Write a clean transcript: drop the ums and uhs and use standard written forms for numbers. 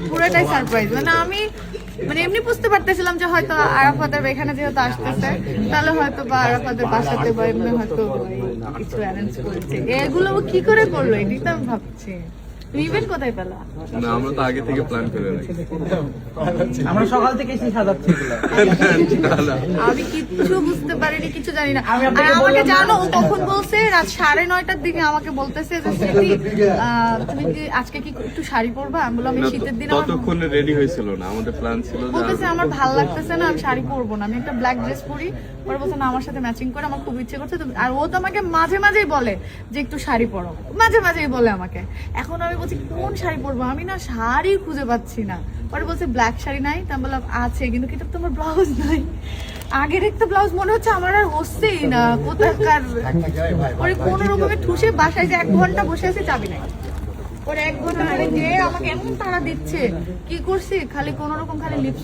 পুরোটাই সারপ্রাইজ। মানে আমি এমনি বুঝতে পারতেছিলাম যে হয়তো আরাফাতের এখানে যেহেতু আসতেছে তাহলে হয়তো বা আরাফাতের বাসাতে বা এমনি হয়তো কিছু অ্যারেঞ্জ করেছে। এগুলো ও কি করে করলো এটাই তো আমি ভাবছি। ইভেন্ট কোথায় পেলা? না, আমরা তো আগে থেকে প্ল্যান করে রাখি। আমরা সকাল থেকে এসে সাজাচ্ছি এগুলো। আমি কিচ্ছু বুঝতে পারিনি, কিছু জানি না। আর আমাকে জানো ও কখন বলছে? রাত 9:30টার দিকে আমাকে বলতেছে যে স্মৃতি তুমি কি আজকে কি একটু শাড়ি পরবা? আমি বললাম এই শীতের দিন আমার ততক্ষণে রেডি হয়েছিল না, আমাদের প্ল্যান ছিল যে বলতেছে আমার ভালো লাগতেছে না, আমি শাড়ি পরবো না, আমি একটা ব্ল্যাক ড্রেস পরি। পরে বলছে না আমার সাথে ম্যাচিং করে, আমার খুব ইচ্ছে করছে। আর ও তো আমাকে মাঝে মাঝেই বলে যে একটু শাড়ি পরো, মাঝে মাঝেই বলে আমাকে। এখন আমি বলছি কোন শাড়ি পরবো, আমি না শাড়ি খুঁজে পাচ্ছি না। পরে বলছে ব্ল্যাক শাড়ি নাই, তা আমি বললাম আছে, কিন্তু এটা তো আমার ব্লাউজ নাই। আগের একটা ব্লাউজ মনে হচ্ছে আমার আর হচ্ছেই না, কোথাকার। পরে কোন রকমের ঠুসে বাসায় যে 1 ঘন্টা বসে আছে, চাবি নাই। পরে 1 ঘন্টা পরে গিয়ে আমাকে এমন তাড়া দিচ্ছে, কি করছি খালি কোন রকম খালি লিপস্টিক